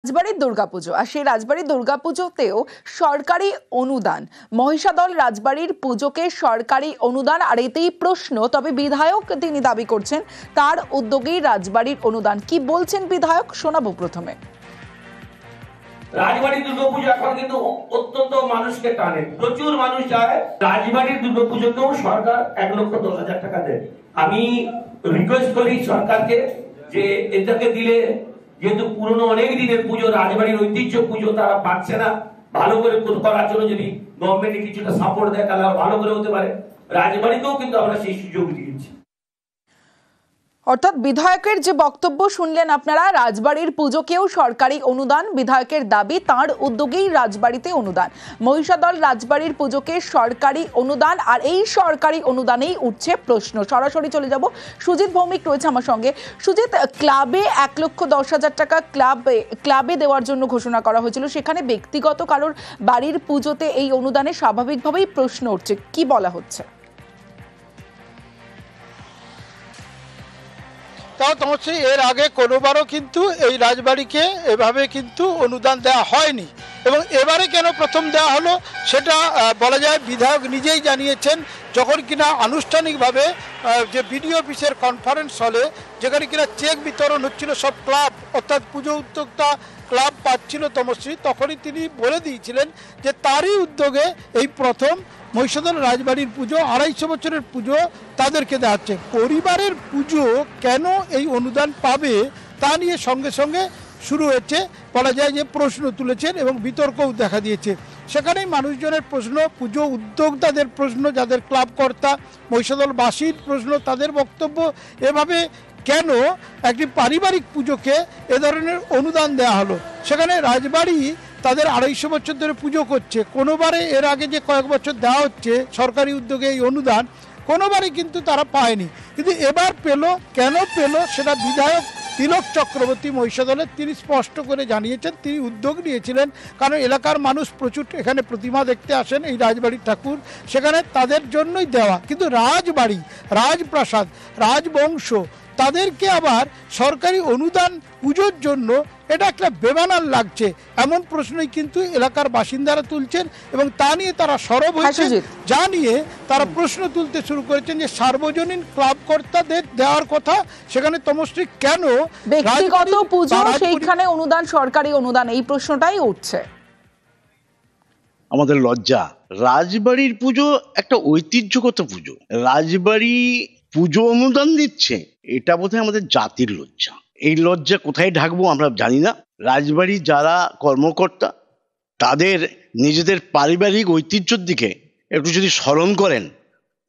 রাজবাড়ির দুর্গাপুজো আর সেই রাজবাড়ির দুর্গাপুজোতেও সরকারি অনুদান। মহিষাদল রাজবাড়ির পুজোকে সরকারি অনুদান আর এতেই প্রশ্ন। তবে বিধায়ক তিনি দাবি করছেন তার উদ্যোগেই রাজবাড়ির অনুদান। কি বলছেন বিধায়ক শোনাবো প্রথমে। রাজবাড়ির দুর্গাপুজো এখন কিন্তু অত্যন্ত মানুষকে টানে, প্রচুর মানুষ যায়। রাজবাড়ির দুর্গাপুজোতেও সরকার 1,10,000 টাকা দেয়। আমি রিকোয়েস্ট করি সরকারকে যে এটাকে দিলে, যেহেতু পুরনো অনেক দিনের পুজো, রাজবাড়ির ঐতিহ্য পুজো তারা পাচ্ছে না, ভালো করে করার জন্য যদি গভর্নমেন্ট কিছুটা সাপোর্ট দেয় তাহলে ভালো করে হতে পারে। রাজবাড়িতেও কিন্তু আমরা সেই সুযোগ দিয়েছি। অর্থাৎ বিধায়কের যে বক্তব্য শুনলেন আপনারা, রাজবাড়ির পুজোকেও সরকারি অনুদান। বিধায়কের দাবি তার উদ্যোগেই রাজবাড়িতে অনুদান। মহিষাদল রাজবাড়ির পুজোকে সরকারি অনুদান আর এই সরকারি অনুদানেই উঠছে প্রশ্ন। সরাসরি চলে যাব, সুজিত ভৌমিক রয়েছে আমার সঙ্গে। সুজিত, ক্লাবে 1,10,000 টাকা ক্লাবে দেওয়ার জন্য ঘোষণা করা হয়েছিল, সেখানে ব্যক্তিগত কারোর বাড়ির পুজোতে এই অনুদানে স্বাভাবিকভাবেই প্রশ্ন উঠছে, কি বলা হচ্ছে? তাও তমস্বী, এর আগে কোনোবারও কিন্তু এই রাজবাড়িকে এভাবে কিন্তু অনুদান দেওয়া হয়নি, এবং এবারে কেন প্রথম দেওয়া হলো সেটা বলা যায় বিধায়ক নিজেই জানিয়েছেন, যখন কিনা আনুষ্ঠানিকভাবে যে বিডিও অফিসের কনফারেন্স হলে যেখানে কিনা চেক বিতরণ হচ্ছিল সব ক্লাব, অর্থাৎ পুজো উদ্যোক্তা ক্লাব পাচ্ছিল তমস্বী, তখনই তিনি বলে দিয়েছিলেন যে তারই উদ্যোগে এই প্রথম মহিষাদল রাজবাড়ির পুজো, 250 বছরের পুজো তাদেরকে দেওয়া হচ্ছে। পরিবারের পুজো কেন এই অনুদান পাবে তা নিয়ে সঙ্গে সঙ্গে শুরু হয়েছে, বলা যায় যে প্রশ্ন তুলেছেন এবং বিতর্কও দেখা দিয়েছে। সেখানেই মানুষজনের প্রশ্ন, পুজো উদ্যোক্তাদের প্রশ্ন, যাদের ক্লাব কর্তা, মহিষাদলবাসীর প্রশ্ন, তাদের বক্তব্য, এভাবে কেন একটি পারিবারিক পুজোকে এ ধরনের অনুদান দেওয়া হলো। সেখানে রাজবাড়ি তাদের 250 বছর ধরে পুজো করছে, কোনোবারে এর আগে যে কয়েক বছর দেওয়া হচ্ছে সরকারি উদ্যোগে এই অনুদান, কোনোবারই কিন্তু তারা পায়নি, কিন্তু এবার পেল। কেন পেল সেটা বিধায়ক তিলক চক্রবর্তী মহিষাদলের তিনি স্পষ্ট করে জানিয়েছেন। তিনি উদ্যোগ নিয়েছিলেন কারণ এলাকার মানুষ প্রচুর এখানে প্রতিমা দেখতে আসেন, এই রাজবাড়ির ঠাকুর, সেখানে তাদের জন্যই দেওয়া। কিন্তু রাজবাড়ি, রাজপ্রাসাদ, রাজবংশ, তাদেরকে আবার সরকারি অনুদান পুজোর জন্য এটা একটা বেমানান লাগছে, এমন প্রশ্নই কিন্তু এলাকার বাসিন্দারা তুলছেন, এবং তা নিয়ে তারা সরব হয়েছেন। যা নিয়ে তারা প্রশ্ন তুলতে শুরু করেছেন যে সার্বজনীন ক্লাব কর্তাদের দেওয়ার কথা, সেখানে তমশ্রী কেন ব্যক্তিগত পুজো সেইখানে অনুদান, সরকারি অনুদান, এই প্রশ্নটাই উঠছে। আমাদের লজ্জা। রাজবাড়ির পুজো একটা ঐতিহ্যগত পুজো, রাজবাড়ি পুজো অনুদান দিচ্ছে, এটা বোধহয় আমাদের জাতির লজ্জা। এই লজ্জা কোথায় ঢাকবো আমরা জানি না। রাজবাড়ি যারা কর্মকর্তা তাদের নিজেদের পারিবারিক ঐতিহ্যের দিকে একটু যদি স্মরণ করেন,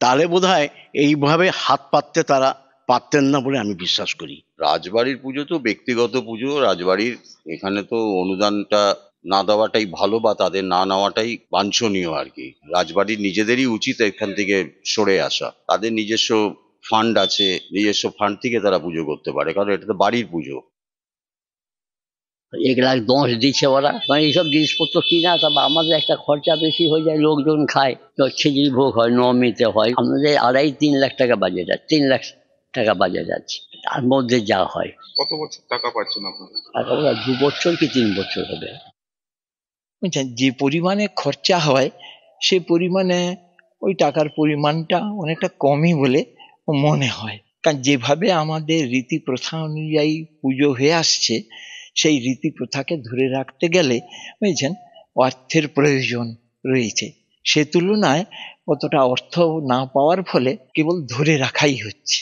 তাহলে বোধহয় এইভাবে হাত পাততে তারা পারতেন না বলে আমি বিশ্বাস করি। রাজবাড়ির পুজো তো ব্যক্তিগত পুজো, রাজবাড়ির এখানে তো অনুদানটা না দেওয়াটাই ভালো, বা তাদের না নেওয়াটাই বাঞ্ছনীয় আর কি। রাজবাড়ির নিজেদেরই উচিত এখান থেকে সরে আসা, তাদের নিজস্ব ফান্ড আছে, নিজস্ব ফান্ড থেকে তারা পুজো করতে পারে, কারণ এটা তো বাড়ির পুজো। 1,10,000 দিচ্ছে ওরা, মানে এইসব জিনিসপত্র কিনা, তবে আমাদের একটা খরচা বেশি হয়ে যায়, লোকজন খায়, তো খিচুড়ি ভোগ হয়, নবমীতে হয়, আমাদের 2.5-3 লাখ টাকা বাজেট আছে, 3 লাখ টাকা বাজেট আছে, তার মধ্যে যা হয়। কত বছর টাকা পাচ্ছেন আপনারা? টাকা 2 বছর কি 3 বছর হবে। বুঝছেন, যে পরিমাণে খরচা হয় সেই পরিমাণে ওই টাকার পরিমাণটা অনেকটা কমই বলে মনে হয়, কারণ যেভাবে আমাদের রীতি প্রথা অনুযায়ী পুজো হয়ে আসছে, সেই রীতি প্রথাকে ধরে রাখতে গেলে বুঝছেন অর্থের প্রয়োজন রয়েছে। সে তুলনায় অতটা অর্থ না পাওয়ার ফলে কেবল ধরে রাখাই হচ্ছে।